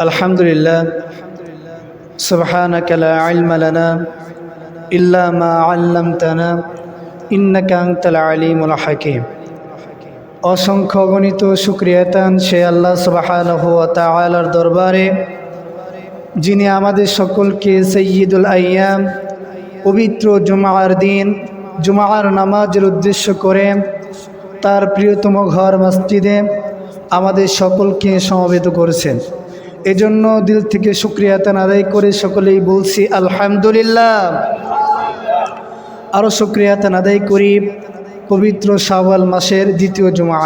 আলহামদুলিল্লাহ সুবহানাকা লা ইলমা লানা ইল্লা মা আল্লামতানা ইন্নাকা আনতাল আলিমুল হাকীম। অসংখ্য গণিত শুকরিয়াতান সে আল্লাহ সুবহানাহু ওয়া তাআলার দরবারে, যিনি আমাদের সকলকে সাইয়্যিদুল আইয়াম পবিত্র জুমার দিন জুমার নামাজের উদ্দেশ্য করে তার প্রিয়তম ঘর মসজিদে আমাদের সকলকে সমবেত করেছেন। এজন্য দিল থেকে শুকরিয়াতান আদায় করে সকলেই বলছি আলহামদুলিল্লাহ। আরও শুকরিয়াতান আদায় করি পবিত্র শাওয়াল মাসের দ্বিতীয় জুমা।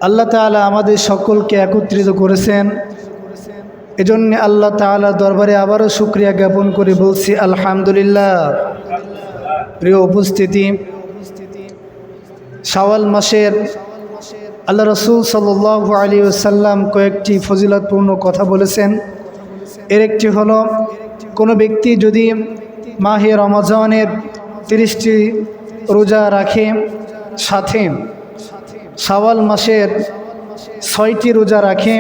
আল্লাহ তাআলা আমাদের সকলকে একত্রিত করেছেন, এজন্য আল্লাহ তাআলা দরবারে আবারও শুকরিয়া জ্ঞাপন করে বলছি আলহামদুলিল্লাহ। প্রিয় উপস্থিতি, শাওয়াল মাসের আল্লাহ রসুল সাল্লাল্লাহু আলাইহি ওয়াসাল্লাম কয়েকটি ফজিলতপূর্ণ কথা বলেছেন। এর একটি হলো, কোনো ব্যক্তি যদি মাহে রমজানের 30টি রোজা রাখে, সাথে শাওয়াল মাসের 6টি রোজা রাখে,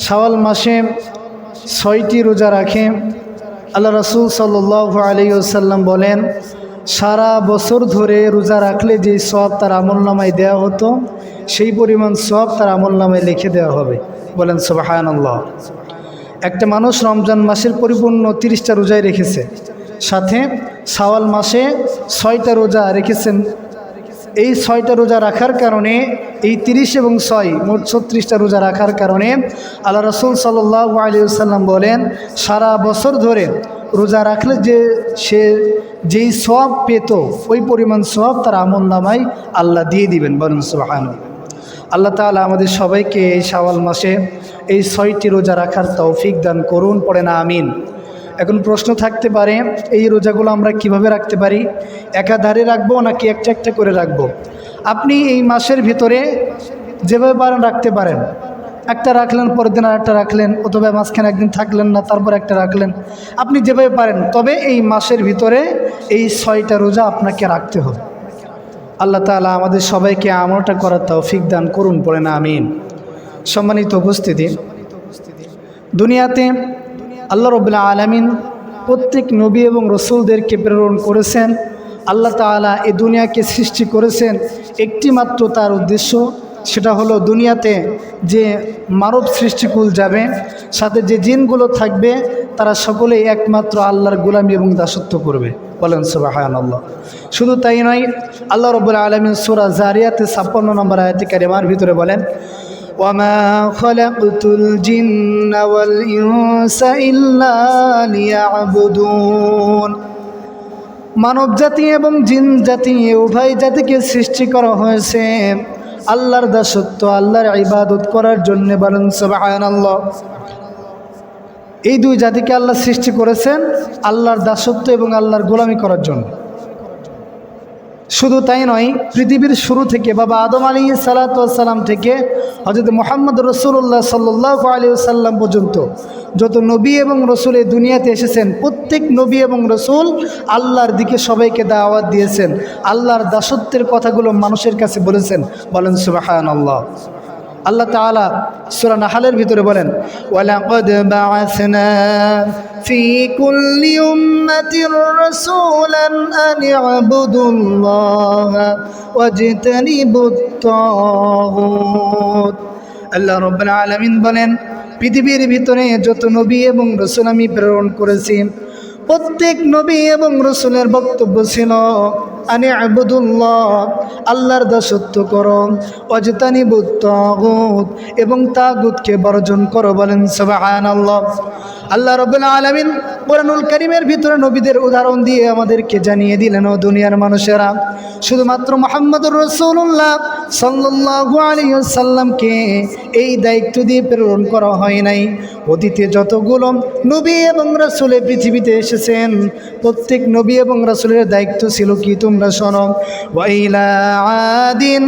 শাওয়াল মাসে 6টি রোজা রাখে, আল্লাহ রসুল সাল্লাল্লাহু আলাইহি ওয়াসাল্লাম বলেন, সারা বছর ধরে রোজা রাখলে যে সওয়াব তার আমলনামায় দেওয়া হতো, সেই পরিমাণ সওয়াব তার আমলনামায় লিখে দেওয়া হবে। বলেন সুবহানাল্লাহ। একটা মানুষ রমজান মাসের পরিপূর্ণ 30টা রোজায় রেখেছে, সাথে শাওয়াল মাসে 6টা রোজা রেখেছেন। এই 6টা রোজা রাখার কারণে, এই 30 এবং 6 মোট 36টা রোজা রাখার কারণে আল্লাহ রসুল সাল্লাল্লাহু আলাইহি ওয়াসাল্লাম বলেন, সারা বছর ধরে রোজা রাখলে সে যেই সওয়াব পেত, ওই পরিমাণ সওয়াব তার আমলনামায় আল্লাহ দিয়ে দিবেন। বলেন সুবহানাল্লাহ। আল্লাহ তাআলা আমাদের সবাইকে এই শাওয়াল মাসে এই 6টি রোজা রাখার তৌফিক দান করুন। পড়েন আমিন। এখন প্রশ্ন থাকতে পারে, এই রোজাগুলো আমরা কিভাবে রাখতে পারি? একাধারে রাখবো নাকি একটা একটা করে রাখবো? আপনি এই মাসের ভিতরে যেভাবে পারেন রাখতে পারেন। একটা রাখলেন, পরের দিন আর একটা রাখলেন, অথবা মাঝখানে একদিন থাকলেন না, তারপর একটা রাখলেন। আপনি যেভাবে পারেন, তবে এই মাসের ভিতরে এই 6টা রোজা আপনাকে রাখতে হবে। আল্লাহ তাআলা আমাদের সবাইকে আমলটা করার তৌফিক দান করুন। পড়েন আমিন। সম্মানিত উপস্থিতি, দুনিয়াতে আল্লাহ রাব্বুল আলামিন প্রত্যেক নবী এবং রসুলদেরকে প্রেরণ করেছেন। আল্লাহ তাআলা এই দুনিয়াকে সৃষ্টি করেছেন একটি মাত্র তার উদ্দেশ্য, সেটা হলো দুনিয়াতে যে মানব সৃষ্টিকুল যাবে, সাথে যে জিনগুলো থাকবে, তারা সকলেই একমাত্র আল্লাহর গোলামি এবং দাসত্ব করবে। বলেন সুবহানাল্লাহ। শুধু তাই নয়, আল্লাহ রাব্বুল আলামিন সূরা জারিয়াতে 56 নম্বর আয়াতে কারিমার ভিতরে বলেন, ওয়ামা খালাকতুল জিন্না ওয়াল ইনসা ইল্লা লিয়াবুদুন। মানব জাতি এবং জিন জাতি উভয় জাতিকে সৃষ্টি করা হয়েছে আল্লাহর দাসত্ব, আল্লাহর ইবাদত করার জন্য। বলেন সুবহানাল্লাহ। এই দুই জাতিকে আল্লাহ সৃষ্টি করেছেন আল্লাহর দাসত্ব এবং আল্লাহর গোলামি করার জন্য। শুধু তাই নয়, পৃথিবীর শুরু থেকে বাবা আদম আলাইহিস সালাতু ওয়াস সালাম থেকে হযরত মুহাম্মদ রাসূলুল্লাহ সাল্লাল্লাহু আলাইহি ওয়াসাল্লাম পর্যন্ত যত নবী এবং রসুল এই দুনিয়াতে এসেছেন, প্রত্যেক নবী এবং রসুল আল্লাহর দিকে সবাইকে দাওয়াত দিয়েছেন, আল্লাহর দাসত্বের কথাগুলো মানুষের কাছে বলেছেন। বলেন সুবহানাল্লাহ। আল্লাহ তাআলা সূরা নাহলের ভিতরে বলেন, ওয়ালাকাদ বাআসনা ফি কুল্লি উম্মাতির রাসূলান আন ইবুদুল্লাহা ওয়াজতানিবুত তাগুত। আল্লাহ রাব্বুল আলামিন বলেন, পৃথিবীর ভিতরে যত নবী এবং রসুল আমি প্রেরণ করেছি, প্রত্যেক নবী এবং রসুলের বক্তব্য ছিল আনি আবুদুল্লাহ, আল্লাহর দাসত্ব করো, ওয়াজতানিবুত তাগুত, এবং তাগুতকে বর্জন করো। বলেন সুবহানাল্লাহ। আল্লাহ রাব্বুল আলামিন কোরআনুল কারীমের ভিতরে নবীদের উদাহরণ দিয়ে আমাদেরকে জানিয়ে দিলেন, ও দুনিয়ার মানুষেরা, শুধুমাত্র মুহাম্মদুর রাসূলুল্লাহ সাল্লাল্লাহু আলাইহি ওয়াসাল্লামকে এই দায়িত্ব দিয়ে প্রেরণ করা হয় নাই। অতীতে যতগুলো নবী এবং রাসূল পৃথিবীতে এসেছেন, প্রত্যেক নবী এবং রাসূলের দায়িত্ব ছিল কি? তোমরা শোনো, ওয়া ইলা আদিন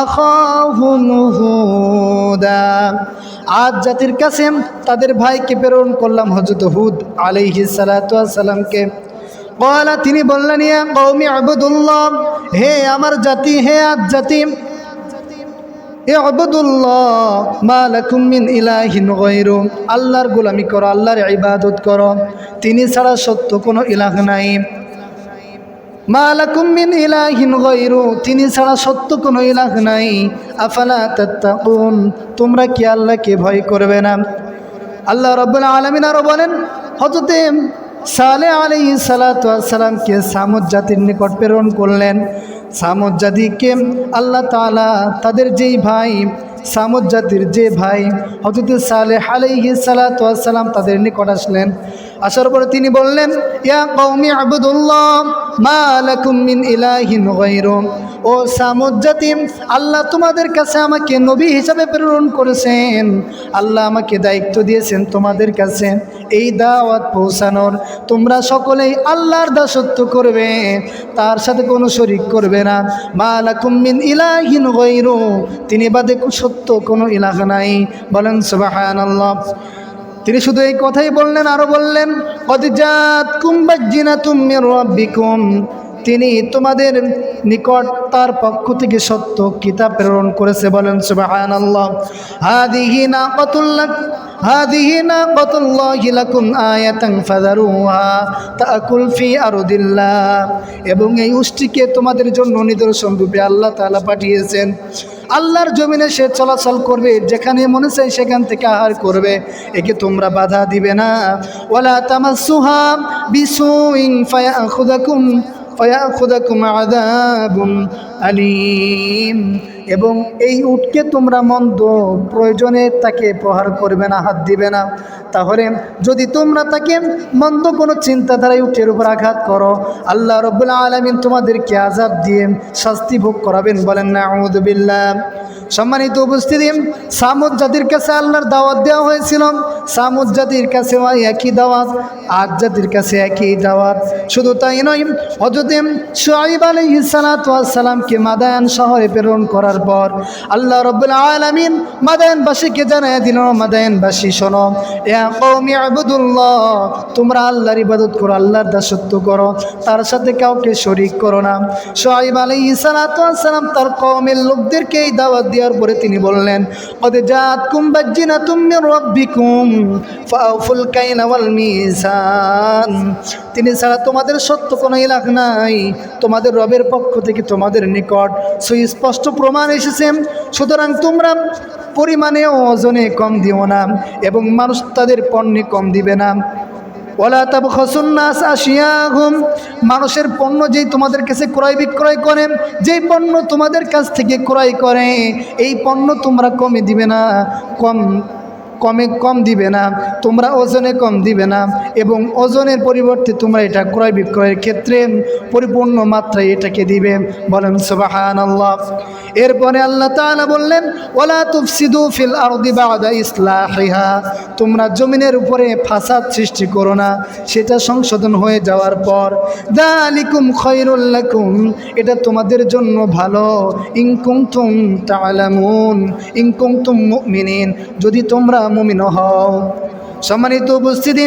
আখাহুম হুদা। আদ জাতির কাছে তাদের ভাইকে প্রেরণ করলাম হযরত হুদ আলাইহিস সালাতু ওয়াস সালামকে। ক্বালা, তিনি বললেন, ইয়া কওমি আবুদুল্লাহ, হে আমার জাতি, হে আদ জাতি, ইউবুদুল্লাহ মা লাকুম মিন ইলাহিন গায়রু, আল্লাহর গোলামি করো, আল্লাহর ইবাদত করো, তিনি ছাড়া সত্য কোনো ইলাহ নাই। মা লাকুম মিন ইলাহিন গায়রু, তিনি ছাড়া সত্য কোনো ইলাহ নাই। আফালা তাত্তাকুন, তোমরা কি আল্লাহকে ভয় করবে না? আল্লাহ রাব্বুল আলামিন আরো বলেন, হযরতে সালেহ আলাইহিস সালাতু ওয়াস সালামকে সামুদ জাতির নিকট প্রেরণ করলেন। সামুদ জাতিকে আল্লাহ তাআলা তাদের যেই ভাই, সামুদ জাতির যে ভাই হযরতে সালেহ আলাইহিস সালাতু ওয়াস সালাম তাদের নিকট আসলেন। আসার পরে তিনি বললেন, ইয়া কওমি আবুদুল্লাহ মা লাকুম মিন ইলাহিন গায়রু, ও সামুদ জাতি, আল্লাহ তোমাদের কাছে আমাকে নবী হিসাবে প্রেরণ করেছেন, আল্লাহ আমাকে দায়িত্ব দিয়েছেন তোমাদের কাছে এই দাওয়াত পৌঁছানোর। তোমরা সকলেই আল্লাহর দাসত্ব করবে, তার সাথে কোনো শরীক করবে না। মা লাকুম মিন ইলাহিন গায়রু, তিনি বাদে সত্য কোনো ইলাহ নাই। বলেন সুবহানাল্লাহ। তিনি শুধু এই কথাই বললেন, আরো বললেন, কদ জাতকুম বাজ্জিনাতুম মির রাব্বিকুম, তিনি তোমাদের নিকট তার পক্ষ থেকে সত্য কিতাব প্রেরণ করেছে। বলেন সুবহানাল্লাহ। হাদিহি নাকাতুল্লাহি লাকুম আয়াতান ফাযারুহা তাকুল ফি আরদিল্লাহ, এবং এই উষ্টটিকে তোমাদের জন্য নিদর্শন রূপে আল্লাহ তাআলা পাঠিয়েছেন। আল্লাহর জমিনে সে চলাচল করবে, যেখানে মনে চায় সেখান থেকে আহার করবে, একে তোমরা বাধা দিবে না। ওয়ালা তামাসসুহা বিসুইন ফায়াখুযাকুম আযাবুন আলীম, এবং এই উটকে তোমরা মন্দ প্রয়োজনে তাকে প্রহার করবে না, হাত দিবে না। তাহলে যদি তোমরা তাকে মন্দ কোনো চিন্তাধারায় উটের উপর আঘাত করো, আল্লাহ রাব্বুল আলামিন তোমাদেরকে আযাব দিয়ে শাস্তি ভোগ করাবেন। বলেন নাউযু বিল্লাহ। সম্মানিত উপস্থিতি, সামুদ জাতির কাছে আল্লাহর দাওয়াত দেওয়া হয়েছিল। সামুদ জাতির কাছে একই দাওয়াত, আদ জাতির কাছে একই দাওয়াত। শুধু তাই নয়, হযরত শুআয়ব আলাইহিস সালাতু ওয়াস সালামকে মাদায়ান শহরে প্রেরণ করার পর আল্লাহ রাব্বুল আলামিন মাদায়ানবাসীকে জানিয়ে দিল, মাদায়ানবাসী শোনো, ইয়া কওমি আবুদুল্লাহ, তোমরা আল্লাহর ইবাদত করো, আল্লাহর দাসত্ব করো, তার সাথে কাউকে শরীক করো না। শুআয়ব আলাইহিস সালাতু ওয়াস সালাম তার কওমের লোকদেরকে এই দাওয়াত দেওয়ার পরে তিনি বললেন, কদ জাতকুম বাজ্জিনাতুম মির রাব্বিকুম ফাআউফুল কাইলা ওয়াল মিজান, তিনি ছাড়া তোমাদের সত্য কোনো ইলাহ নাই, তোমাদের রবের পক্ষ থেকে তোমাদের নিকট সুস্পষ্ট প্রমাণ এসেছে, সুতরাং তোমরা পরিমাণে ও ওজনে কম দিও না, এবং মানুষ তাদের পণ্যে কম দিবে না। ওয়ালা তাবখাসুন নাস আশিয়াহুম, মানুষের পণ্য যেই তোমাদের কাছে ক্রয় বিক্রয় করে, যেই পণ্য তোমাদের কাছ থেকে ক্রয় করে, এই পণ্য তোমরা কমে দিবে না, কম দিবে না, তোমরা ওজনে কম দিবে না, এবং ওজনের পরিবর্তে তোমরা এটা ক্রয় বিক্রয়ের ক্ষেত্রে পরিপূর্ণ মাত্রায় এটাকে দিবে। বলেন সুবহানাল্লাহ। এরপরে আল্লাহ তাআলা বললেন, ওয়ালা তুফসিদু ফিল আরদি বা'দা ইসলাহিহা, তোমরা জমিনের উপরে ফাসাদ সৃষ্টি করো না সেটা সংশোধন হয়ে যাওয়ার পর। যালিকুম খায়রুল লাকুম, এটা তোমাদের জন্য ভালো। ইন কুনতুম তা'লামুন, ইন কুনতুম মুমিনিন, যদি তোমরা মুমিন হও। সম্মানিত উপস্থিতি,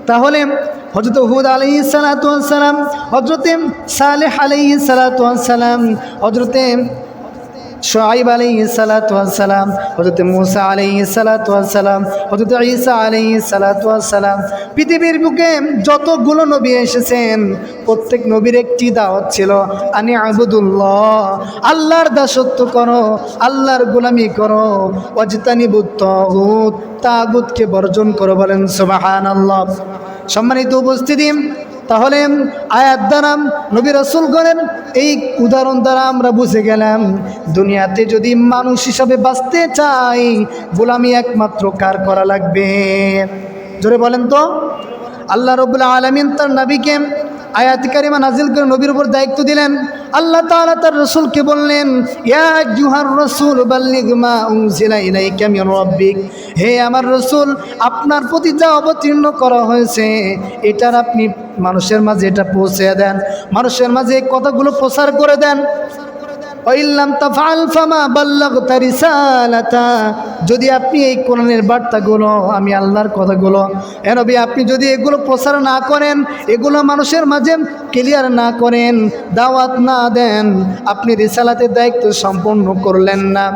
তাহলে হযরত হুদ আলাইহিস সালাতু ওয়াস সালাম, হযরত সালেহ আলাইহিস সালাতু ওয়াস সালাম, হযরত শুআয়ব আলাইহিস সালাতু ওয়াস সালাম, হযরত মূসা আলাইহিস সালাতু ওয়াস সালাম, হযরত ঈসা আলাইহিস সালাতু ওয়াস সালাম, পৃথিবীর বুকে যতগুলো নবী এসেছেন প্রত্যেক নবীর একটি দাওয়াত ছিল, আনি আবুদুল্লাহ, আল্লাহর দাসত্ব করো, আল্লাহর গোলামি করো, ওয়াজতানিবুত তাগুত, তাগুতকে বর্জন করো। বলেন সুবহানাল্লাহ। সম্মানিত উপস্থিতি, তাহলে আয়াত দ্বারা নবী রাসূলগণের এই উদাহরণ দ্বারা আমরা বুঝে গেলাম, দুনিয়াতে যদি মানুষ হিসাবে বাঁচতে চাই, গোলামি একমাত্র কার করা লাগবে? জোরে বলেন তো। আল্লাহ রাব্বুল আলামিন তার নবীকে আয়াত কারিমা নাজিল করে নবীর উপর দায়িত্ব দিলেন। আল্লাহ তাআলা তার রাসূলকে বললেন, ইয়া আইয়ুহার রাসূল বাল্লিগ মা উনজিলা ইলাইকা মির রাব্বিক, হে আমার রাসূল, আপনার প্রতি যা অবতীর্ণ করা হয়েছে এটার আপনি মানুষের মাঝে এটা পৌঁছে দেন, মানুষের মাঝে এই কথাগুলো প্রচার করে দেন। ওয়াইল্লাম তাফআল ফামা বাল্লাগতা রিসালাতা, যদি আপনি এই কোরআনের বার্তাগুলো, আমি আল্লাহর কথাগুলো, এ নবী আপনি যদি এগুলো প্রচার না করেন, এগুলো মানুষের মাঝে ক্লিয়ার না করেন, দাওয়াত না দেন, আপনি রিসালাতের দায়িত্ব সম্পূর্ণ করলেন না।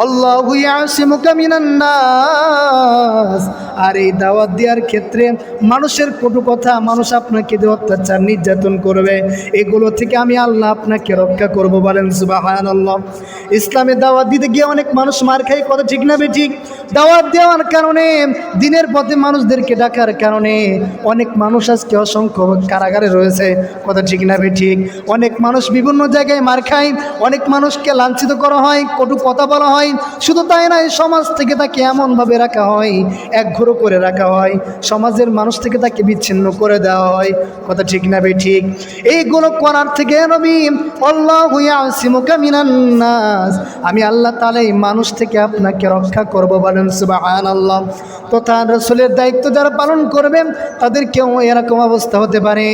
আল্লাহু ইয়াসিমুকা মিনান নাস, আর এই দাওয়াত দেওয়ার ক্ষেত্রে মানুষের কটু কথা, মানুষ আপনাকে দিয়ে অত্যাচার নির্যাতন করবে, এগুলো থেকে আমি আল্লাহ আপনাকে রক্ষা করব। বলেন সুবহানাল্লাহ। ইসলামের দাওয়াত দিতে গিয়ে অনেক মানুষ মার খায়, কথা ঠিক না বেঠিক? দাওয়াত দেওয়ার কারণে, দিনের পথে মানুষদেরকে ডাকার কারণে অনেক মানুষ আজকে অসংখ্য কারাগারে রয়েছে, কথা ঠিক না বেঠিক? অনেক মানুষ বিভিন্ন জায়গায় মার খায়, অনেক মানুষকে লাঞ্ছিত করা হয়, কটু কথা বলা হয়। শুধু তাই নয়, সমাজ থেকে তাকে এমনভাবে রাখা হয়, একঘরে করে রাখা হয়, সমাজের মানুষ থেকে তাকে বিচ্ছিন্ন করে দেওয়া হয়, কথা ঠিক না বেঠিক? এইগুলো করার থেকে নবী আল্লাহু ইয়াসিমুকা মিনান নাস, আমি আল্লাহ তাআলা এই মানুষ থেকে আপনাকে রক্ষা করব। বলেন সুবহানাল্লাহ। তথা রাসূলের দায়িত্ব যারা পালন করবে তাদেরকেও এরকম অবস্থা হতে পারে,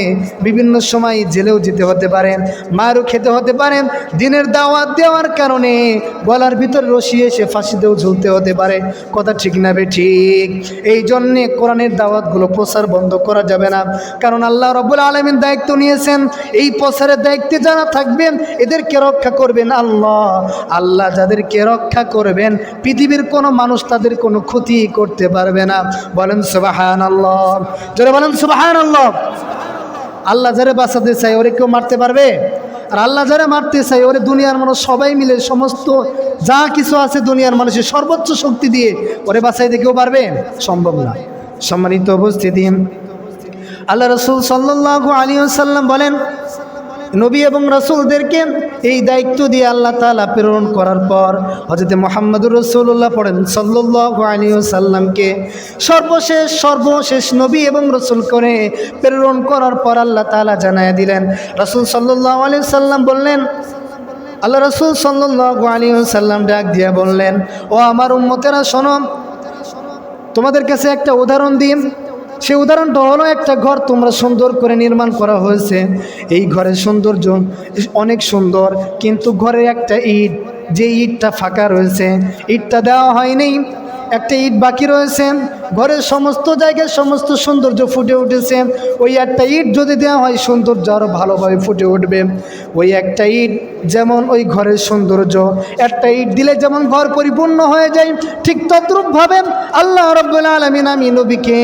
বিভিন্ন সময় জেলেও যেতে হতে পারে, মারও খেতে হতে পারে, দিনের দাওয়াত দেওয়ার কারণে গলার ভিতরে রশি এসে ফাঁসিতেও ঝুলতে হতে পারে, কথা ঠিক না বেঠিক? এই জন্যে কোরআনের দাওয়াতগুলো প্রচার বন্ধ করা যাবে না, কারণ আল্লাহ রাব্বুল আলামিন দায়িত্ব নিয়েছেন, এই প্রচারের দায়িত্বে যারা থাকবেন এদেরকে রক্ষা করবেন আল্লাহ। আল্লাহ যাদেরকে রক্ষা করবেন, পৃথিবীর কোনো মানুষ তাদের কোনো ক্ষতি করতে পারবে না। বলেন সুবহানাল্লাহ, যারা বলেন সুবহানাল্লাহ। আল্লাহ যারা বাঁচাতে চায় ওরে কেউ মারতে পারবে? আর আল্লাহ যারা মারতে চায় ওরে দুনিয়ার মানুষ সবাই মিলে, সমস্ত যা কিছু আছে দুনিয়ার মানুষের সর্বোচ্চ শক্তি দিয়ে ওরে বাঁচাইতে কেউ পারবে? সম্ভব না। সম্মানিত উপস্থিতি, আল্লাহ রাসূল সাল্লাল্লাহু আলাইহি ওয়াসাল্লাম বলেন, নবী এবং রাসূলদেরকে এই দায়িত্ব দিয়ে আল্লাহ তাআলা প্রেরণ করার পর হযরত মুহাম্মদুর রাসূলুল্লাহ পড়েন সাল্লাল্লাহু আলাইহি ওয়াসাল্লামকে সর্বশেষ নবী এবং রাসূল করে প্রেরণ করার পর আল্লাহ তাআলা জানায়া দিলেন, রাসূল সাল্লাল্লাহু আলাইহি ওয়াসাল্লাম বললেন, আল্লাহ রাসূল সাল্লাল্লাহু আলাইহি ওয়াসাল্লাম ডাক দিয়া বললেন, ও আমার উম্মতেরা শোনো, তোমাদের কাছে একটা উদাহরণ দিই। সেই উদাহরণটা হলো, একটা ঘর তোমরা সুন্দর করে নির্মাণ করা হয়েছে, এই ঘরের সৌন্দর্য অনেক সুন্দর, কিন্তু ঘরের একটা ইট, যে ইটটা ফাঁকা রয়েছে, ইটটা দেওয়া হয়নি, একটা ইট বাকি রয়েছে, ঘরের সমস্ত জায়গায় সমস্ত সৌন্দর্য ফুটে উঠেছে, ওই একটা ইট যদি দেওয়া হয় সৌন্দর্য আরও ভালোভাবে ফুটে উঠবে। ওই একটা ইট যেমন ওই ঘরের সৌন্দর্য, একটা ইট দিলে যেমন ঘর পরিপূর্ণ হয়ে যায়, ঠিক তদ্রূপভাবে আল্লাহ রাব্বুল আলামিন আমি নবীকে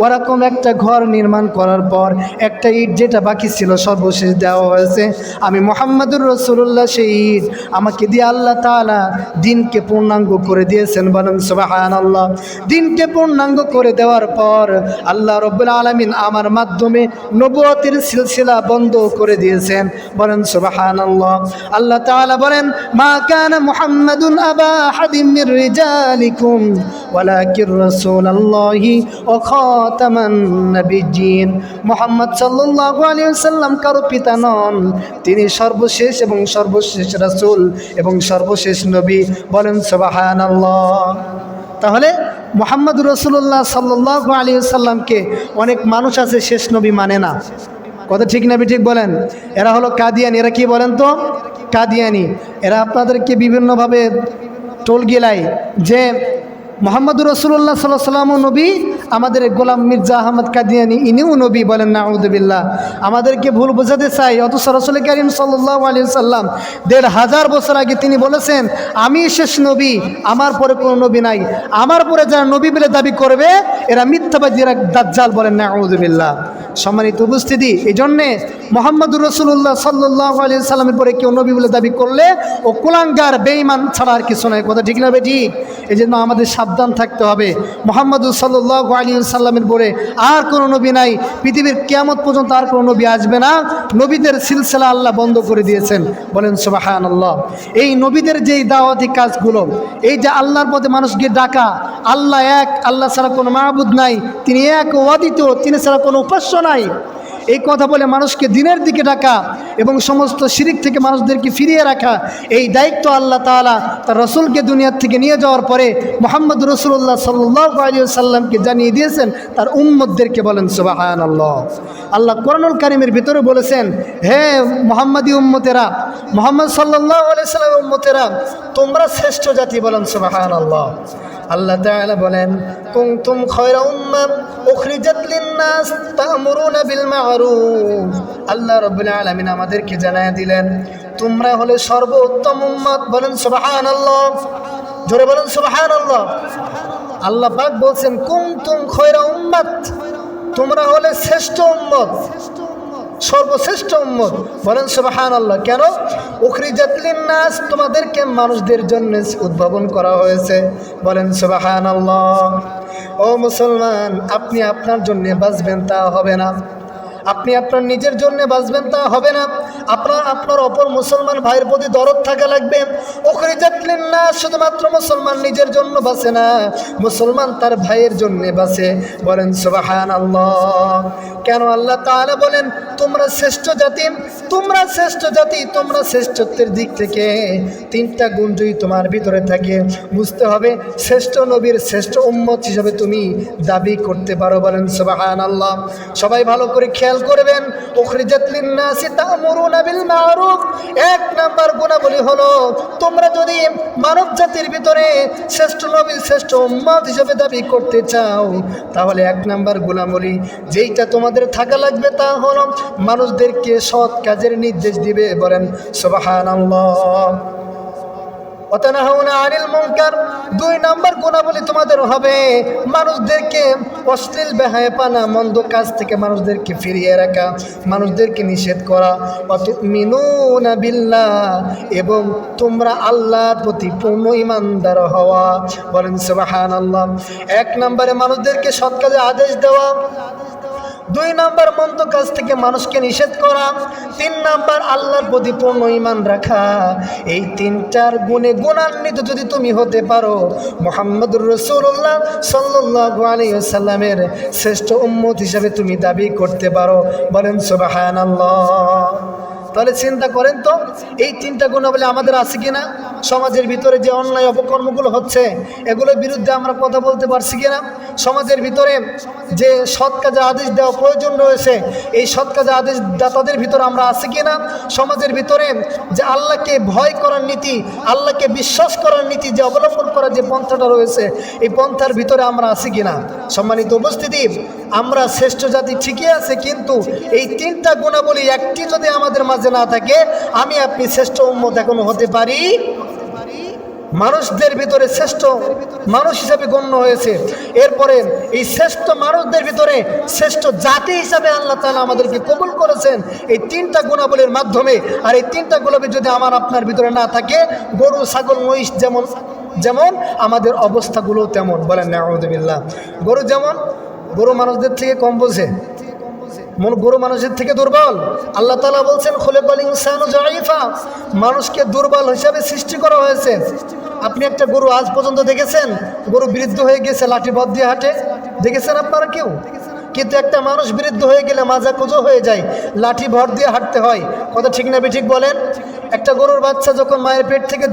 ওরকম একটা ঘর নির্মাণ করার পর একটা ইট যেটা বাকি ছিল সর্বশেষ দেওয়া হয়েছে, আমি মুহাম্মদুর রাসূলুল্লাহ সেই ইট আমাকে দিয়ে আল্লাহ তাআলা দিনকে পূর্ণাঙ্গ করে দিয়েছেন। বলেন সুবহানাল্লাহ। দিনকে পূর্ণাঙ্গ করে দেওয়ার পর আল্লাহ রাব্বুল আলামিন আমার মাধ্যমে নবুয়তের সিলসিলা বন্ধ করে দিয়েছেন। বলেন সুবহানাল্লাহ। আল্লাহ তাআলা বলেন, মা কানা মুহাম্মাদুন আবা আহাদিম মির রিজালিকুম ওয়ালাকির রাসূলুল্লাহি ওয়া খাতামান নাবিয়্যিন। মুহাম্মদ সাল্লাল্লাহু আলাইহি ওয়াসাল্লাম কারো পিতা নন, তিনি সর্বশেষ এবং সর্বশেষ রাসূল এবং সর্বশেষ নবী। বলেন সুবহানাল্লাহ। তাহলে মুহাম্মদুর রাসূলুল্লাহ সাল্লাল্লাহু আলাইহি ওয়াসাল্লামকে অনেক মানুষ আছে শেষ নবী মানে না, কথা ঠিক না ঠিক বলেন? এরা হলো কাদিয়ানি। এরা কি বলেন তো? কাদিয়ানি। এরা আপনাদেরকে বিভিন্নভাবে টোল গেলায় যে মুহাম্মদুর রাসূলুল্লাহ সাল্লাল্লাহু আলাইহি ওয়াসাল্লাম নবী, আমাদের গোলাম মির্জা আহমদ কাদিয়ানি ইনিও নবী। বলেন নাউযুবিল্লাহ। আমাদেরকে ভুল বোঝাতে চাই, অথচ রাসূল করিম সাল্লাল্লাহু আলাইহি ওয়াসাল্লাম ১৫০০ বছর আগে তিনি বলেছেন, আমি শেষ নবী, আমার পরে কোনো নবী নাই, আমার পরে যারা নবী বলে দাবি করবে এরা মিথ্যাবাদী, এরা দাজ্জাল। বলেন নাউযুবিল্লাহ। সম্মানিত উপস্থিতি, এই জন্যে মুহাম্মদুর রাসূলুল্লাহ সাল্লাল্লাহু আলাইহি ওয়াসাল্লামের পরে কেউ নবী বলে দাবি করলে ও কুলাঙ্গার, বেঈমান ছাড়া আর কিছু নয়, কথা ঠিক না ঠিক? এই জন্য আমাদের সাবধান থাকতে হবে। মুহাম্মদুর সাল্লাল্লাহু আলাইহি ওয়াসাল্লামের পরে আর কোনো নবী নাই, পৃথিবীর কিয়ামত পর্যন্ত আর কোনো নবী আসবে না। নবীদের সিলসিলা আল্লাহ বন্ধ করে দিয়েছেন। বলেন সুবহানাল্লাহ। এই নবীদের যেই দাওয়াতি কাজগুলো, এই যে আল্লাহর পথে মানুষকে ডাকা, আল্লাহ এক, আল্লাহ ছাড়া কোনো মাবুদ নাই, তিনি এক ও অদ্বিতীয়, তিনি ছাড়া কোনো উপাস্য নাই, এই কথা বলে মানুষকে দিনের দিকে ডাকা এবং সমস্ত শিরিক থেকে মানুষদেরকে ফিরিয়ে রাখা, এই দায়িত্ব আল্লাহ তাআলা তার রসুলকে দুনিয়ার থেকে নিয়ে যাওয়ার পরে মুহাম্মদ রাসূলুল্লাহ সাল্লাল্লাহু আলাইহি ওয়াসাল্লামকে জানিয়ে দিয়েছেন তার উম্মতদেরকে। বলেন সুবহানাল্লাহ। আল্লাহ কোরআনুল কারীমের ভিতরে বলেছেন, হে মুহাম্মাদি উম্মতেরা, মুহাম্মদ সাল্লাল্লাহু আলাইহি সাল্লামের উম্মতেরা, তোমরা শ্রেষ্ঠ জাতি। বলেন সুবহানাল্লাহ। আল্লাহ তাআলা বলেন, কুনতুম খায়রা উম্মাহ উখরিজাত লিন-নাস তা'মুরুনা বিল মা'রুফ। আল্লাহ রাব্বুল আলামিন আমাদেরকে জানায় দিলেন, তোমরা হলে সর্বোত্তম উম্মত। বলেন সুবহানাল্লাহ। জোরে বলেন সুবহানাল্লাহ। আল্লাহ পাক বলছেন, কুনতুম খায়রা উম্মাহ, তোমরা হলে শ্রেষ্ঠ উম্মত, সর্বশ্রেষ্ঠ উম্মত। বলেন সুবহানাল্লাহ। কেন? উখরিজাত লিন-নাস, তোমাদেরকে মানুষদের জন্য উদ্ভাবন করা হয়েছে। বলেন সুবহানাল্লাহ। ও মুসলমান, আপনি আপনার জন্য বাঁচবেন তা হবে না, আপনি আপনার নিজের জন্য বাঁচবেন তা হবে না, আপনার অপর মুসলমান ভাইয়ের প্রতি দরদ থাকা লাগবে। উখরিজাত লিন-নাস, শুধুমাত্র মুসলমান নিজের জন্য বাঁচে না, মুসলমান তার ভাইয়ের জন্য বাঁচে। বলেন সুবহানাল্লাহ। কেন আল্লাহ তাআলা বলেন তোমরা শ্রেষ্ঠ জাতি, তোমরা শ্রেষ্ঠ জাতি, তোমরা শ্রেষ্ঠত্বের দিক থেকে তিনটা গুণ যদি তোমার ভিতরে থাকে, বুঝতে হবে শ্রেষ্ঠ নবীর শ্রেষ্ঠ উম্মত হিসাবে তুমি দাবি করতে পারো। বলেন সুবহানাল্লাহ। সবাই ভালো করে খেয়াল করবেন, উখরিজাত লিন-নাসি তা'মুরুনা বিল মা'রুফ, এক নাম্বার গুণাবলী হলো তোমরা যদি মানব জাতির ভিতরে শ্রেষ্ঠ নবীর শ্রেষ্ঠ উম্মত হিসাবে দাবি করতে চাও, তাহলে এক নাম্বার গুণাবলী যেইটা তোমাদের থাকা লাগবে তা হলো মানুষদেরকে সৎ কাজের নির্দেশ দিবে। বলেন সুবহানাল্লাহ। ওয়াতানহাউনা আনিল মুনকার, দুই নাম্বার গুণাবলী তোমাদের হবে মানুষদেরকে অশ্লীল বেহায়াপনা মন্দ কাজ থেকে মানুষদেরকে ফিরিয়ে রাখা, মানুষদেরকে নিষেধ করা। ওয়াতুমিনুনা বিল্লাহ, এবং তোমরা আল্লাহর প্রতি পূর্ণ ঈমানদার হওয়া। বলেন সুবহানাল্লাহ। এক নম্বরে মানুষদেরকে সৎ কাজে আদেশ দেওয়া, দুই নাম্বার মন্দ কাজ থেকে মানুষকে নিষেধ করা, তিন নাম্বার আল্লাহর প্রতি পূর্ণ ঈমান রাখা। এই তিনটার গুণে গুণান্বিত যদি তুমি হতে পারো, মুহাম্মদুর রাসূলুল্লাহ সাল্লাল্লাহু আলাইহি ওয়াসাল্লামের শ্রেষ্ঠ উম্মত হিসেবে তুমি দাবি করতে পারো। বলেন সুবহানাল্লাহ। তাহলে চিন্তা করেন তো, এই তিনটা গুণাবলী আমাদের আছে কিনা? সমাজের ভিতরে যে অন্যায় অপকর্মগুলো হচ্ছে, এগুলোর বিরুদ্ধে আমরা কথা বলতে পারছি কিনা? সমাজের ভিতরে যে সৎ কাজে আদেশ দেওয়া প্রয়োজন রয়েছে, এই সৎ কাজে আদেশ দাতাদের ভিতরে আমরা আছি কিনা? সমাজের ভিতরে যে আল্লাহকে ভয় করার নীতি, আল্লাহকে বিশ্বাস করার নীতি যে অবলম্বন করার যে পন্থাটা রয়েছে, এই পন্থার ভিতরে আমরা আছি কিনা? সম্মানিত উপস্থিতি, আমরা শ্রেষ্ঠ জাতি ঠিকই আছে, কিন্তু এই তিনটা গুণাবলী একটি যদি আমাদের মাঝে না থাকে, আমি আপনি শ্রেষ্ঠ উম্মত এখনো হতে পারি? মানুষদের ভিতরে শ্রেষ্ঠ মানুষ হিসাবে গণ্য হয়েছে। এরপরে এই শ্রেষ্ঠ মানুষদের ভিতরে শ্রেষ্ঠ জাতি হিসাবে আল্লাহ তাআলা আমাদেরকে কবুল করেছেন এই তিনটা গুণাবলীর মাধ্যমে। আর এই তিনটা গুণাবলী যদি আমার আপনার ভিতরে না থাকে, গরু ছাগল মহিষ যেমন আমাদের অবস্থাগুলো তেমন। বলেন নাউযুবিল্লাহ। গরু মানুষদের থেকে কম বোঝে, গরু মানুষের থেকে দুর্বল। আল্লাহ তাআলা বলছেন খুলিকাল ইনসানু যায়ীফা, মানুষকে দুর্বল হিসাবে সৃষ্টি করা হয়েছে। আপনি একটা গরু আজ পর্যন্ত দেখেছেন গরু বৃদ্ধ হয়ে গেছে লাঠি ভর দিয়ে হাঁটে? দেখেছেন আপনারা কেউ? কিন্তু একটা মানুষ বৃদ্ধ হয়ে গেলে মাজা কুজো হয়ে যায়, লাঠি ভর দিয়ে হাঁটতে হয়। কথা ঠিক না ঠিক বলেন? একটা গরুর বাচ্চা যখন মায়ের পেট থেকে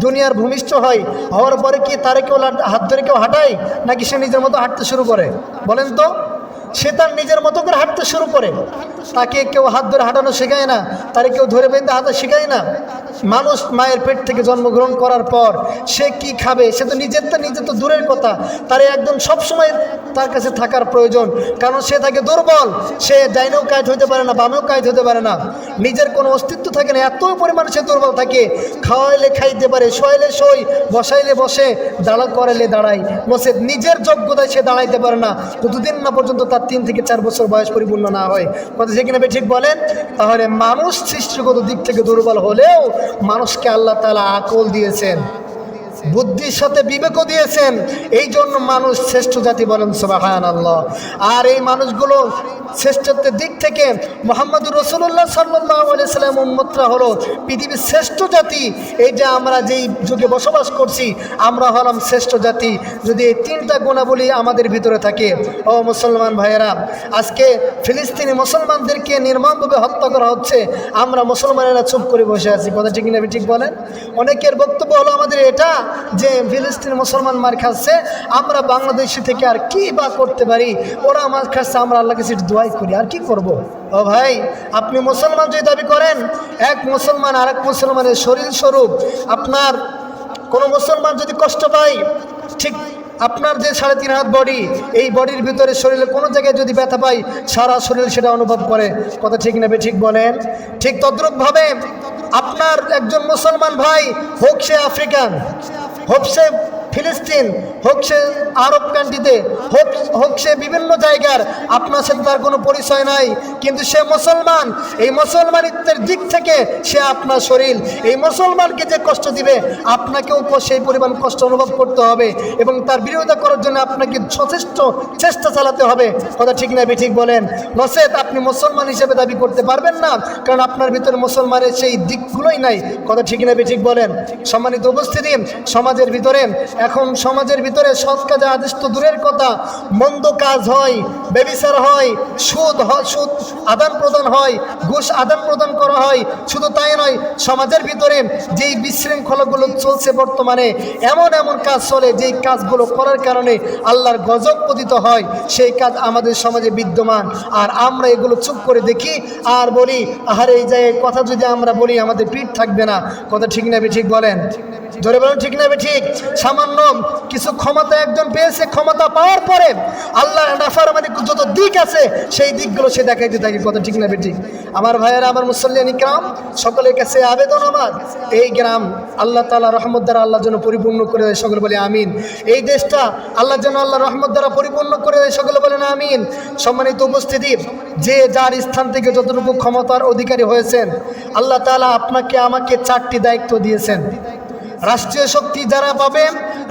দুনিয়ার ভূমিষ্ঠ হওয়ার পরে কি তারে কেউ হাত ধরে কেউ হাঁটায়, নাকি সে নিজের মতো হাঁটতে শুরু করে? বলেন তো। সে তার নিজের মতো করে হাঁটতে শুরু করে, তাকে কেউ হাত ধরে হাঁটানো শেখায় না, তারে কেউ ধরে বেঁধে হাঁটা শেখায় না। মানুষ মায়ের পেট থেকে জন্মগ্রহণ করার পর সে কি খাবে, সে তো নিজে তো দূরের কথা, তার একদম সবসময় তার কাছে থাকার প্রয়োজন। কারণ সে থাকে দুর্বল, সে ডাইনেও কাজ হতে পারে না, বামেও কাজ হতে পারে না, নিজের কোনো অস্তিত্ব থাকে না, এত পরিমাণে সে দুর্বল থাকে। খাওয়াইলে খাইতে পারে, শোয়াইলে শোয়, বসাইলে বসে, দাঁড়া করাইলে দাঁড়ায়, বসে নিজের যোগ্যতায় সে দাঁড়াইতে পারে না যতদিন না পর্যন্ত তার 3 থেকে 4 বছর বয়স পরিপূর্ণ না হয়। কথা ঠিক না ঠিক বলেন? তাহলে মানুষ সৃষ্টিগত দিক থেকে দুর্বল হলেও মানুষকে আল্লাহ তাআলা আকল দিয়েছেন, বুদ্ধির সাথে বিবেকও দিয়েছেন, এই জন্য মানুষ শ্রেষ্ঠ জাতি। বলেন সুবহানাল্লাহ। আর এই মানুষগুলো শ্রেষ্ঠত্বের দিক থেকে মুহাম্মদুর রাসূলুল্লাহ সাল্লাল্লাহু আলাইহি সাল্লাম উম্মতরা হলো পৃথিবীর শ্রেষ্ঠ জাতি। এই যে আমরা যেই যুগে বসবাস করছি আমরা হলাম শ্রেষ্ঠ জাতি, যদি এই তিনটা গুণাবলী আমাদের ভিতরে থাকে। ও মুসলমান ভাইয়েরা, আজকে ফিলিস্তিনি মুসলমানদেরকে নির্মমভাবে হত্যা করা হচ্ছে, আমরা মুসলমানেরা চুপ করে বসে আছি। কথা ঠিক না ঠিক বলেন? অনেকের বক্তব্য হলো আমাদের এটা যে ফিলিস্তিনি মুসলমান মার খাচ্ছে, আমরা বাংলাদেশি থেকে আর কি বা করতে পারি, ওরা মার খাচ্ছে, আমরা আল্লাহ কাছে দোয়াই করি, আর কি করব। ও ভাই, আপনি মুসলমান যদি দাবি করেন, এক মুসলমান আর এক মুসলমানের শরীর স্বরূপ, আপনার কোনো মুসলমান যদি কষ্ট পায়, ঠিক আপনার যে 3.5 হাত বডি, এই বডির ভিতরে শরীরে কোনো জায়গায় যদি ব্যথা পাই, সারা শরীর সেটা অনুভব করে। কথা ঠিক নেবে ঠিক বলেন? ঠিক তদ্রূপভাবে আপনার একজন মুসলমান ভাই, হোক সে আফ্রিকান, হোক সে ফিলিস্তিন, হোক সে আরব কান্ট্রিতে, হোক সে বিভিন্ন জায়গার, আপনার সাথে তার কোনো পরিচয় নাই, কিন্তু সে মুসলমান। এই মুসলমানিত্বের দিক থেকে সে আপনার শরীর, এই মুসলমানকে যে কষ্ট দিবে আপনাকেও সেই পরিমাণ কষ্ট অনুভব করতে হবে এবং তার বিরোধিতা করার জন্য আপনাকে যথেষ্ট চেষ্টা চালাতে হবে। কথা ঠিক না ঠিক বলেন? নচেত আপনি মুসলমান হিসেবে দাবি করতে পারবেন না, কারণ আপনার ভিতরে মুসলমানের সেই দিকগুলোই নাই। কথা ঠিক না ঠিক বলেন? সম্মানিত উপস্থিতি, সমাজের ভিতরে এখন সমাজের ভিতরে সৎ কাজে আদেশ তো দূরের কথা, মন্দ কাজ হয়, ব্যভিচার হয়, সুদ আদান প্রদান হয়, ঘুষ আদান প্রদান করা হয়। শুধু তাই নয়, সমাজের ভিতরে যেই বিশৃঙ্খলাগুলো চলছে বর্তমানে, এমন এমন কাজ চলে যেই কাজগুলো করার কারণে আল্লাহর গজব পতিত হয়, সেই কাজ আমাদের সমাজে বিদ্যমান। আর আমরা এগুলো চুপ করে দেখি আর বলি, আহারে এই জায়গায় কথা যদি আমরা বলি আমাদের পিঠ থাকবে না। কথা ঠিক না ঠিক বলেন? ধরে বলেন ঠিক না ঠিক? সামান্য কিছু ক্ষমতা একজন পেয়েছে, ক্ষমতা পাওয়ার পরে আল্লাহ নাফরমানি যত দিক আছে সেই দিকগুলো সে দেখাইতে থাকে। কথা ঠিক না ঠিক? আমার ভাইয়েরা, আমার মুসল্লিয়ান ইকরাম, সকলের কাছে আবেদন আমার, এই গ্রাম আল্লাহ তাআলা রহমত দ্বারা আল্লাহ যেন পরিপূর্ণ করে দেয়, সকলে বলে আমিন। এই দেশটা আল্লাহ যেন আল্লাহ রহমত দ্বারা পরিপূর্ণ করে দেয়, সকলে বলেন আমিন। সম্মানিত উপস্থিতি, যে যার স্থান থেকে যতটুকু ক্ষমতার অধিকারী হয়েছেন, আল্লাহ তাআলা আপনাকে আমাকে 4টি দায়িত্ব দিয়েছেন। রাষ্ট্রীয় শক্তি যারা পাবে,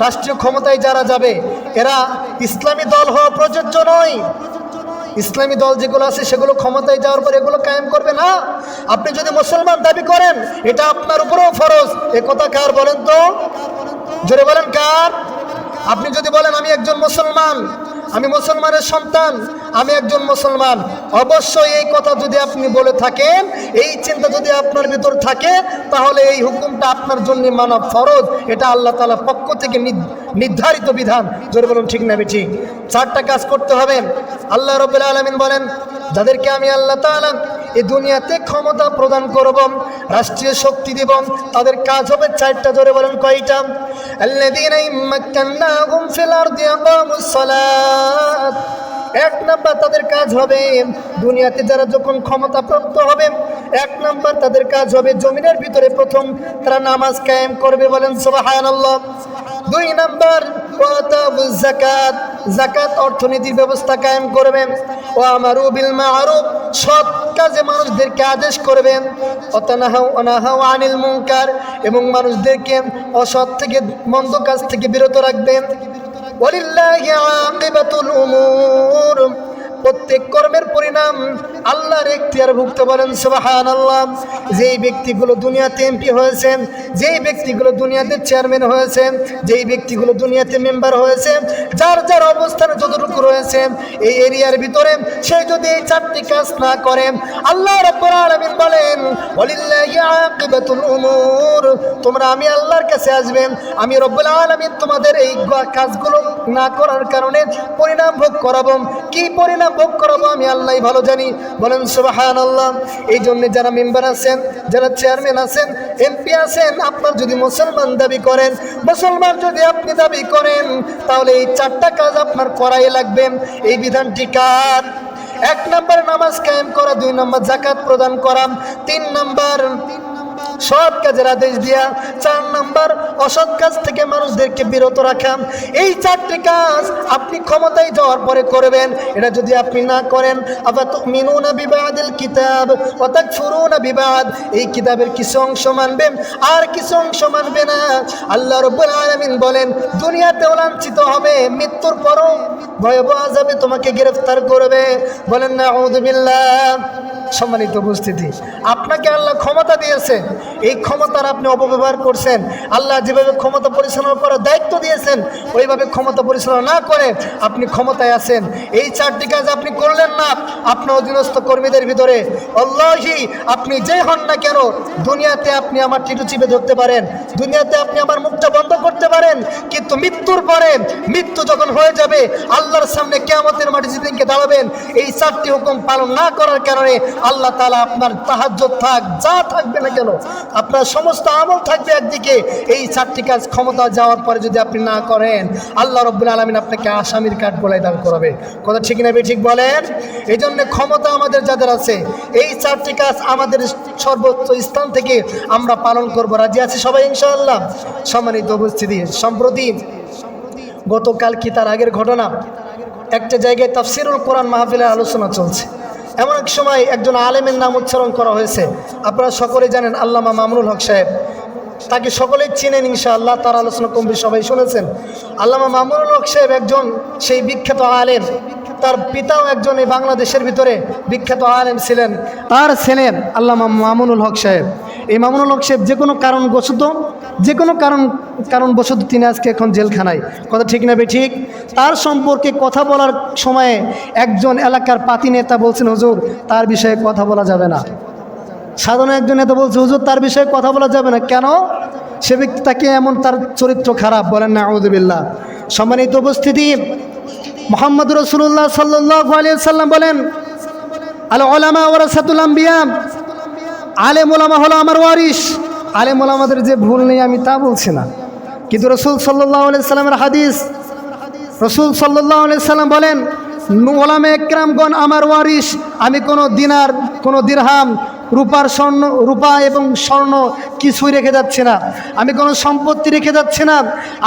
রাষ্ট্রীয় ক্ষমতায় যারা যাবে, এরা ইসলামী দল হওয়া প্রযোজ্য নয়। ইসলামী দল যেগুলো আছে সেগুলো ক্ষমতায় যাওয়ার পর এগুলো কায়েম করবে না। আপনি যদি মুসলমান দাবি করেন, এটা আপনার উপরেও ফরজ। এ কথা কার বলেন তো? জোরে বলেন কার? আপনি যদি বলেন আমি একজন মুসলমান, আমি মুসলমানের সন্তান, আমি একজন মুসলমান, অবশ্যই এই কথা যদি আপনি বলে থাকেন, এই চিন্তা যদি আপনার ভিতর থাকে, তাহলে এই হুকুমটা আপনার জন্য মানা ফরজ। এটা আল্লাহ তাআলার পক্ষ থেকে নির্ধারিত বিধান। জোরে বলুন ঠিক না ঠিক? 4টা কাজ করতে হবে। আল্লাহ রাব্বুল আলামিন বলেন, যাদেরকে আমি আল্লাহ তাআলা এই দুনিয়াতে ক্ষমতা প্রদান করব, রাষ্ট্রীয় শক্তি দিব, তাদের কাজ হবে 4টা। জোরে বলেন কয়টা? আল্লাযীনা ইম্মাক্কান্নাহুম ফিল আরদি আকামুস সালাত। 1 নাম্বার তাদের কাজ হবে, দুনিয়াতে যারা যখন ক্ষমতা প্রাপ্ত হবে, 1 নাম্বার তাদের কাজ হবে জমিনের ভিতরে প্রথম তারা নামাজ কায়েম করবে। বলেন সুবহানাল্লাহ। 2 নাম্বার ওয়াতাবুজ যাকাত, যাকাত অর্থনীতির ব্যবস্থা কায়েম করবেন। ওয়া আমারু বিল মা'রুফ, সৎ কাজে মানুষদেরকে আদেশ করবেন। ওয়ানাহাউ আনিল মুনকার, এবং মানুষদেরকে অসৎ থেকে, মন্দ কাজ থেকে বিরত রাখবেন। ওয়ালিল্লাহি আকিবাতুল উমুর, প্রত্যেক কর্মের পরিণাম আল্লাহর এখতিয়ারভুক্ত। বলেন সুবহানাল্লাহ। যেই ব্যক্তিগুলো দুনিয়াতে এমপি হয়েছেন, যেই ব্যক্তিগুলো দুনিয়াতে চেয়ারম্যান হয়েছেন, যেই ব্যক্তিগুলো দুনিয়াতে মেম্বার হয়েছে, যার যার অবস্থানে যতটুকু রয়েছে এই এরিয়ার ভিতরে, সে যদি এই 4টি কাজ না করে, আল্লাহ রাব্বুল আলামিন বলেন ওয়ালিল্লাহি আকিবাতুল উমুর, তোমরা আমি আল্লাহর কাছে আসবে, আমি রব্বুল আলামিন তোমাদের এই কাজগুলো না করার কারণে পরিণাম ভোগ করাবো। কি পরিণাম ভোগ করাবো আমি আল্লাহই ভালো জানি। বলেন সুবহানাল্লাহ। এই জন্য যারা মেম্বার আছেন, যারা চেয়ারম্যান আছেন, এমপি আছেন, আপনার যদি মুসলমান দাবি করেন, মুসলমান যদি আপনি দাবি করেন, তাহলে এই 4টা কাজ আপনার করাই লাগবে। এই বিধানটি কার? 1 নাম্বার নামাজ কায়েম করা, 2 নাম্বার যাকাত প্রদান করা, 3 নাম্বার সৎ কাজের আদেশ দিয়া, 4 নাম্বার অসৎ কাজ থেকে মানুষদেরকে বিরত রাখা। এই 4টি কাজ আপনি ক্ষমতায় যাওয়ার পরে করবেন। এটা যদি আপনি না করেন, আফাতুমিনুনা বিবাদিল কিতাব ওয়া তাকফুরুনা বিবাদ, এই কিতাবের কিছু অংশ মানবেন আর কিছু অংশ মানবে না। আল্লাহ রাব্বুল আলামিন বলেন দুনিয়াতেও লাঞ্ছিত হবে, মৃত্যুর পরও ভয়াবহ আযাবে তোমাকে গ্রেফতার করবে। বলেন নাউযু বিল্লাহ। সম্মানিত উপস্থিতি, আপনাকে আল্লাহ ক্ষমতা দিয়েছেন, এই ক্ষমতার আপনি অপব্যবহার করছেন। আল্লাহ যেভাবে ক্ষমতা পরিচালনা করার দায়িত্ব দিয়েছেন ওইভাবে ক্ষমতা পরিচালনা না করে আপনি ক্ষমতায় আছেন। এই 4টি কাজ আপনি করলেন না, আপনার অধীনস্থ কর্মীদের ভিতরে আল্লাহি আপনি যে হন না কেন, দুনিয়াতে আপনি আমার টিটু চিপে ধরতে পারেন, দুনিয়াতে আপনি আমার মুখটা বন্ধ করতে পারেন, কিন্তু মৃত্যুর পরে, মৃত্যু যখন হয়ে যাবে, আল্লাহর সামনে কিয়ামতের মাঠে যেদিনকে দাঁড়াবেন, এই 4টি হুকুম পালন না করার কারণে আল্লাহ তাআলা আপনার তাহাজ্জুদ থাক, যা থাকবে না কেন, আপনার সমস্ত আমল থাকবে একদিকে। এই 4টি কাজ ক্ষমতা যাওয়ার পরে যদি আপনি না করেন, আল্লাহ রাব্বুল আলামিন আপনাকে আসামির কাঠগড়ায় দাঁড় করাবে। কথা ঠিক না ঠিক বলেন? এই জন্য ক্ষমতা আমাদের যাদের আছে, এই 4টি কাজ আমাদের সর্বোচ্চ স্থান থেকে আমরা পালন করব। রাজি আছি সবাই ইনশাআল্লাহ? সম্মানিত উপস্থিতি, সম্প্রতি গতকাল কি তার আগের ঘটনা, একটা জায়গায় তাফসিরুল কোরআন মাহফিলের আলোচনা চলছে। এমন এক সময় একজন আলেমের নাম উচ্চারণ করা হয়েছে। আপনারা সকলে জানেন আল্লামা মামুনুল হক সাহেব, তাকে সকলেই চিনেন ইনশাআল্লাহ, তার আলোচনা কম বেশি সবাই শুনেছেন। আল্লামা মামুনুল হক সাহেব একজন সেই বিখ্যাত আলেম, তার পিতাও একজন এই বাংলাদেশের ভিতরে বিখ্যাত আলেম ছিলেন। তার ছেলে আল্লামা মামুনুল হক সাহেব, এই মামুনুল হক সাহেব যে কোনো কারণবশত তিনি আজকে এখন জেলখানায়। কথা ঠিক না ঠিক? তার সম্পর্কে কথা বলার সময়ে একজন এলাকার পাতি নেতা বলছেন হুজুর তার বিষয়ে কথা বলা যাবে না। সাধারণ একজন নেতা বলছে হুজুর তার বিষয়ে কথা বলা যাবে না, কেন? সে ব্যক্তি তাকে এমন, তার চরিত্র খারাপ। বলেন নাউযু বিল্লাহ। সম্মানিত উপস্থিতি, মুহাম্মদ রাসূলুল্লাহ সাল্লাল্লাহু আলাইহি ওয়াসাল্লাম বলেন আল উলামা ওয়ারাসাতুল আম্বিয়া, আলেম ওলামা হলো আমার ওয়ারিস। আলেম ওলামাদের যে ভুল নেই আমি তা বলছি না, কিন্তু রাসূল সাল্লাল্লাহু আলাইহি সাল্লামের হাদিস, রাসূল সাল্লাল্লাহু আলাইহি সাল্লাম বলেন ওলামা একরামগণ আমার ওয়ারিস। আমি কোনো দিনার, কোনো দিরহাম, রূপা এবং স্বর্ণ কিছুই রেখে যাচ্ছে না, আমি কোনো সম্পত্তি রেখে যাচ্ছে না,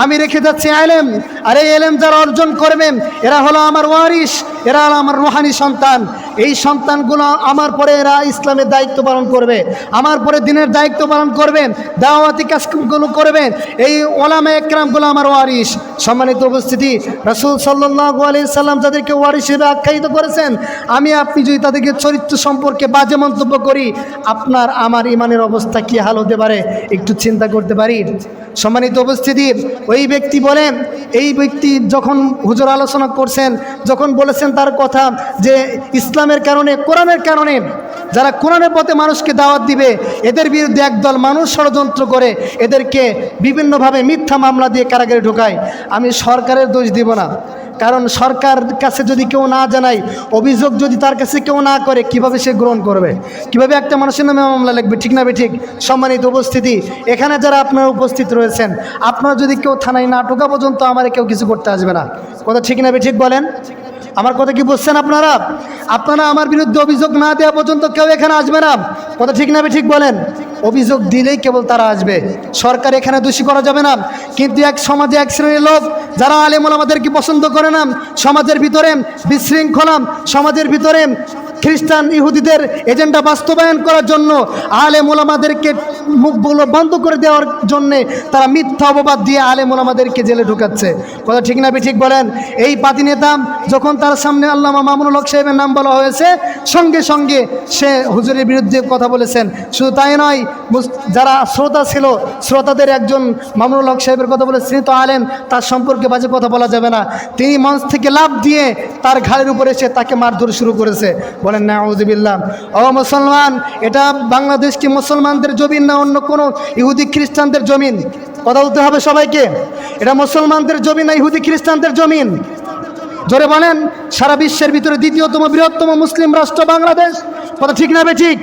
আমি রেখে যাচ্ছি ইলম। আর এই ইলম যারা অর্জন করবেন এরা হলো আমার ওয়ারিস, এরা হলো আমার রূহানি সন্তান। এই সন্তানগুলো আমার পরে এরা ইসলামের দায়িত্ব পালন করবে, আমার পরে দিনের দায়িত্ব পালন করবেন, দাওয়াতি কাজগুলো করবেন। এই ওলামা একরামগুলো আমার ওয়ারিস। সম্মানিত উপস্থিতি, রাসূল সাল্লাল্লাহু আলাইহি সাল্লাম যাদেরকে ওয়ারিস হিসেবে আখ্যায়িত করেছেন, আমি আপনি যদি তাদেরকে চরিত্র সম্পর্কে বাজে মন্তব্য করি, আপনার আমার ইমানের অবস্থা কি হাল হতে পারে একটু চিন্তা করতে পারি। সম্মানিত উপস্থিতি, ওই ব্যক্তি বলেন, এই ব্যক্তি যখন হুজুর আলোচনা করছেন, যখন বলেছেন তার কথা যে ইসলামের কারণে, কোরআনের কারণে যারা কোরআনের পথে মানুষকে দাওয়াত দিবে, এদের বিরুদ্ধে একদল মানুষ ষড়যন্ত্র করে এদেরকে বিভিন্নভাবে মিথ্যা মামলা দিয়ে কারাগারে ঢোকায়। আমি সরকারের দোষ দিব না, কারণ সরকার কাছে যদি কেউ না জানায়, অভিযোগ যদি তার কাছে কেউ না করে, কিভাবে সে গ্রহণ করবে, কিভাবে একটা মানুষের নামে মামলা লিখবে? ঠিক না ঠিক? সম্মানিত উপস্থিতি, এখানে যারা আপনারা উপস্থিত রয়েছেন, আপনারা যদি কেউ থানায় না ঢোকা পর্যন্ত আমার কেউ কিছু করতে আসবে না। কথা ঠিক না ঠিক বলেন? আমার কথা কি বুঝছেন আপনারা? আপনারা আমার বিরুদ্ধে অভিযোগ না দেওয়া পর্যন্ত কেউ এখানে আসবে না। কথা ঠিক না ঠিক বলেন? অভিযোগ দিলেই কেবল তারা আসবে, সরকার এখানে দোষী করা যাবে না। কিন্তু এক সমাজে এক শ্রেণীর লোক যারা আলেম ওলামাদেরকে পছন্দ করে না, সমাজের ভিতরে বিশৃঙ্খলা, সমাজের ভিতরে খ্রিস্টান ইহুদিদের এজেন্ডা বাস্তবায়ন করার জন্য আলেম ওলামাদেরকে মুখগুলো বন্ধ করে দেওয়ার জন্যে তারা মিথ্যা অপবাদ দিয়ে আলেম ওলামাদেরকে জেলে ঢুকাচ্ছে। কথা ঠিক না ঠিক বলেন? এই পাতি নেতা যখন তার সামনে আল্লামা মামুনুল হক সাহেবের নাম বলা হয়েছে, সঙ্গে সঙ্গে সে হুজুরের বিরুদ্ধে কথা বলেছেন। শুধু তাই নয়, যারা শ্রোতা ছিল, শ্রোতাদের একজন মামুনুল হক সাহেবের কথা বলে, তিনি তো আলেম, তার সম্পর্কে বাজে কথা বলা যাবে না। তিনি মঞ্চ থেকে লাফ দিয়ে তার ঘাড়ের উপরে এসে তাকে মারধর শুরু করেছে। বলেন নাউযু বিল্লাহ। ও মুসলমান, এটা বাংলাদেশ কি মুসলমানদের জমিন না অন্য কোনো ইহুদি খ্রিস্টানদের জমিন? কথা বলতে হবে সবাইকে। এটা মুসলমানদের জমিন না ইহুদি খ্রিস্টানদের জমিন? জোরে বলেন। সারা বিশ্বের ভিতরে দ্বিতীয়তম বৃহত্তম মুসলিম রাষ্ট্র বাংলাদেশ, কথা ঠিক না বেঠিক?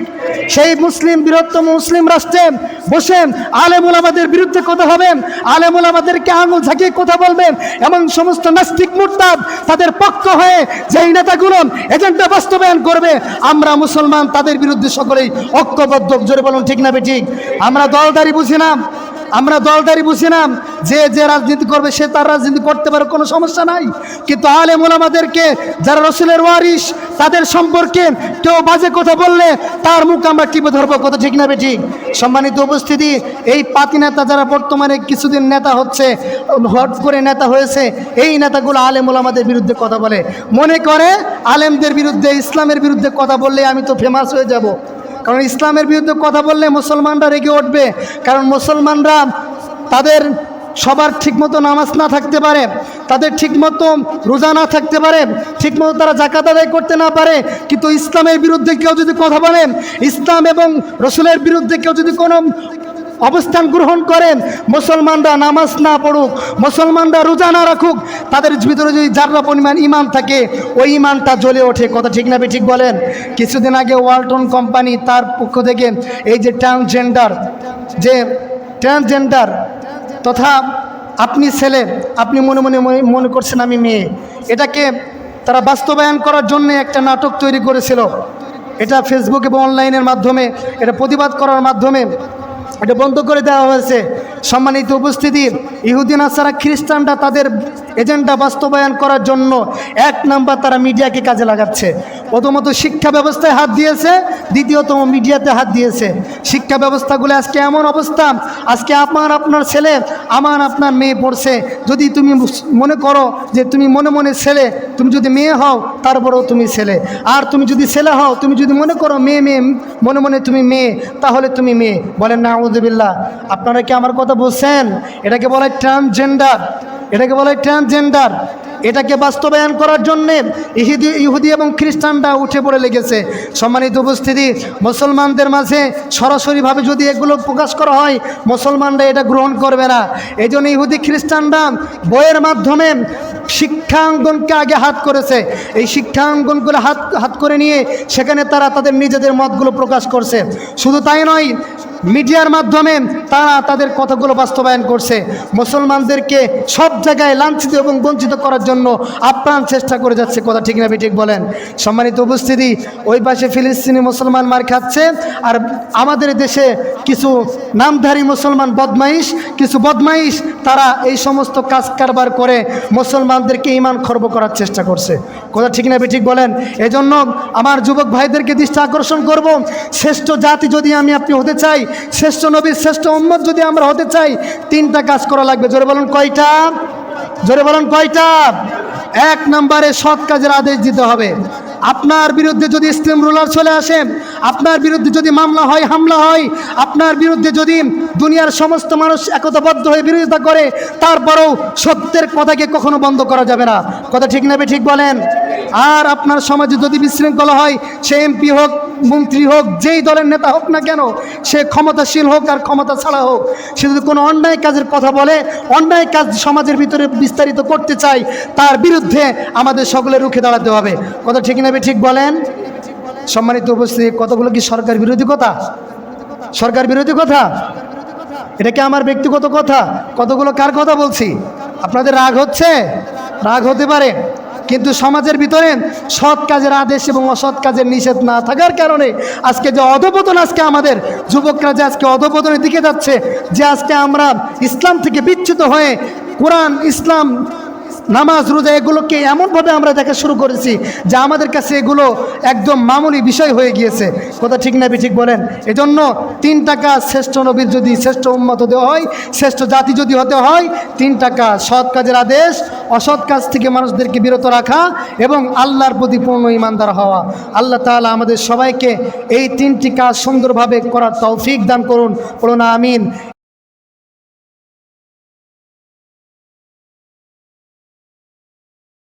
সেই মুসলিম বৃহত্তম মুসলিম রাষ্ট্রে বসে আলেম ওলামাদের বিরুদ্ধে কথা হবে, আলেম ওলামাদেরকে আঙুল ঝাঁকিয়ে কথা বলবেন, এমন সমস্ত নাস্তিক মুরতাদ তাদের পক্ষ হয়ে যেই নেতাগুলো এজেন্ডা বাস্তবায়ন করবে, আমরা মুসলমান তাদের বিরুদ্ধে সকলেই ঐক্যবদ্ধ। জোরে বলুন ঠিক না বেঠিক? আমরা দলদারি বুঝি না, আমরা দলদারি বুঝি না। যে যে রাজনীতি করবে সে তার রাজনীতি করতে পারে, কোনো সমস্যা নাই। কিন্তু আলেম ওলামাদেরকে, যারা রসুলের ওয়ারিস, তাদের সম্পর্কে কেউ বাজে কথা বললে তার মুখ আমরা টিপে ধরবো। কথা ঠিক না বেঠিক? সম্মানিত উপস্থিতি, এই পাতি নেতা যারা বর্তমানে কিছুদিন নেতা হচ্ছে, হট করে নেতা হয়েছে, এই নেতাগুলো আলেম ওলামাদের বিরুদ্ধে কথা বলে, মনে করে আলেমদের বিরুদ্ধে, ইসলামের বিরুদ্ধে কথা বললে আমি তো ফেমাস হয়ে যাব। কারণ ইসলামের বিরুদ্ধে কথা বললে মুসলমানরা রেগে উঠবে। কারণ মুসলমানরা তাদের সবার ঠিকমতো নামাজ না থাকতে পারে, তাদের ঠিকমতো রোজা না থাকতে পারে, ঠিকমতো তারা যাকাত আদায় করতে না পারে, কিন্তু ইসলামের বিরুদ্ধে কেউ যদি কথা বলে, ইসলাম এবং রসুলের বিরুদ্ধে কেউ যদি কোনো অবস্থান গ্রহণ করেন, মুসলমানরা নামাজ না পড়ুক, মুসলমানরা রোজা না রাখুক, তাদের ভিতরে যদি যারা পরিমাণ ইমান থাকে, ওই ইমানটা জ্বলে ওঠে। কথা ঠিক না ঠিক বলেন? কিছুদিন আগে ওয়ালটন কোম্পানি তার পক্ষ থেকে এই যে ট্রান্সজেন্ডার তথা আপনি ছেলে, আপনি মনে মনে মনে করছেন আমি মেয়ে, এটাকে তারা বাস্তবায়ন করার জন্য একটা নাটক তৈরি করেছিল। এটা ফেসবুক এবং অনলাইনের মাধ্যমে এটা প্রতিবাদ করার মাধ্যমে এটা বন্ধ করে দেওয়া হয়েছে। সম্মানিত উপস্থিতি, ইহুদি নাসারা খ্রিস্টানরা তাদের এজেন্ডা বাস্তবায়ন করার জন্য এক নাম্বার তারা মিডিয়াকে কাজে লাগাচ্ছে। প্রথমত শিক্ষা ব্যবস্থায় হাত দিয়েছে, দ্বিতীয়তম মিডিয়াতে হাত দিয়েছে। শিক্ষা ব্যবস্থাগুলো আজকে এমন অবস্থা, আজকে আপনার ছেলে, আপনার মেয়ে পড়ছে, যদি তুমি মনে করো যে তুমি মনে মনে ছেলে, তুমি যদি মেয়ে হও তারপরেও তুমি ছেলে, আর তুমি যদি ছেলে হও, তুমি যদি মনে করো মেয়ে মনে মনে তুমি মেয়ে, তাহলে তুমি মেয়ে। বলেন না আউযুবিল্লাহ? আপনারা কি আমার কথা বলছেন? এটাকে বলে ট্রান্সজেন্ডার, এটাকে বলে ট্রান্সজেন্ডার। এটাকে বাস্তবায়ন করার জন্যে ইহুদি এবং খ্রিস্টানরা উঠে পড়ে লেগেছে। সম্মানিত উপস্থিতি, মুসলমানদের মাঝে সরাসরিভাবে যদি এগুলো প্রকাশ করা হয়, মুসলমানরা এটা গ্রহণ করবে না। এই জন্য ইহুদি খ্রিস্টানরা বইয়ের মাধ্যমে শিক্ষাঙ্গনকে আগে হাত করেছে। এই শিক্ষাঙ্গনগুলো হাত করে নিয়ে সেখানে তারা তাদের নিজেদের মতগুলো প্রকাশ করছে। শুধু তাই নয়, মিডিয়ার মাধ্যমে তারা তাদের কথাগুলো বাস্তবায়ন করছে। মুসলমানদেরকে সব জায়গায় লাঞ্ছিত এবং বঞ্চিত করার জন্য আপ্রাণ চেষ্টা করে যাচ্ছে। কথা ঠিক না ঠিক বলেন? সম্মানিত উপস্থিতি, ওই পাশে ফিলিস্তিনি মুসলমান মার খাচ্ছে, আর আমাদের দেশে কিছু নামধারী মুসলমান কিছু বদমাইশ তারা এই সমস্ত কাজ কারবার করে মুসলমানদেরকে ঈমান খর্ব করার চেষ্টা করছে। কথা ঠিক না ঠিক বলেন? এজন্য আমার যুবক ভাইদেরকে দৃষ্টি আকর্ষণ করব, শ্রেষ্ঠ জাতি যদি আপনি হতে চাই, শ্রেষ্ঠ নবীর শ্রেষ্ঠ উম্মত যদি আমরা হতে চাই, তিনটা কাজ করা লাগবে। জোরে বলুন কয়টা? জোরে বলুন কয়টা? এক নম্বরে সৎ কাজের আদেশ দিতে হবে। আপনার বিরুদ্ধে যদি স্টিম রোলার চলে আসে, আপনার বিরুদ্ধে যদি মামলা হয়, হামলা হয়, আপনার বিরুদ্ধে যদি দুনিয়ার সমস্ত মানুষ একতাবদ্ধ হয়ে বিরোধিতা করে, তারপরেও সত্যের কথাকে কখনো বন্ধ করা যাবে না। কথা ঠিক না ঠিক বলেন? আর আপনার সমাজে যদি বিশৃঙ্খলা হয়, সে এমপি হোক, মন্ত্রী হোক, যেই দলের নেতা হোক না কেন, সে ক্ষমতাশীল হোক আর ক্ষমতা ছাড়া হোক, সে যদি কোনো অন্যায় কাজের কথা বলে, অন্যায় কাজ সমাজের ভিতরে বিস্তারিত করতে চায়, তার বিরুদ্ধে আমাদের সকলে রুখে দাঁড়াতে হবে। কথা ঠিক না ঠিক বলেন? সম্মানিত উপস্থিতি, কতগুলো কি সরকার বিরোধী কথা? সরকার বিরোধী কথা? এটা কি আমার ব্যক্তিগত কথা? কতগুলো কার কথা বলছি? আপনাদের রাগ হচ্ছে? রাগ হতে পারে, কিন্তু সমাজের ভিতরে সৎ কাজের আদেশ এবং অসৎ কাজের নিষেধ না থাকার কারণে আজকে যে অধপতন, আজকে আমাদের যুবকরা যে আজকে অধপতনের দিকে যাচ্ছে, যে আজকে আমরা ইসলাম থেকে বিচ্যুত হয়ে কোরআন, ইসলাম, নামাজ, রোজা এগুলোকে এমনভাবে আমরা দেখা শুরু করেছি যে আমাদের কাছে এগুলো একদম মামুলি বিষয় হয়ে গিয়েছে। কথা ঠিক না ঠিক বলেন? এজন্য তিনটা কাজ, শ্রেষ্ঠ নবীর যদি শ্রেষ্ঠ উম্মত হতে হয়, শ্রেষ্ঠ জাতি যদি হতে হয়, তিনটা কাজ: সৎ কাজের আদেশ, অসৎ কাজ থেকে মানুষদেরকে বিরত রাখা এবং আল্লাহর প্রতি পূর্ণ ঈমানদার হওয়া। আল্লাহ তাআলা আমাদের সবাইকে এই তিনটি কাজ সুন্দরভাবে করার তৌফিক দান করুন। বলুন আমিন।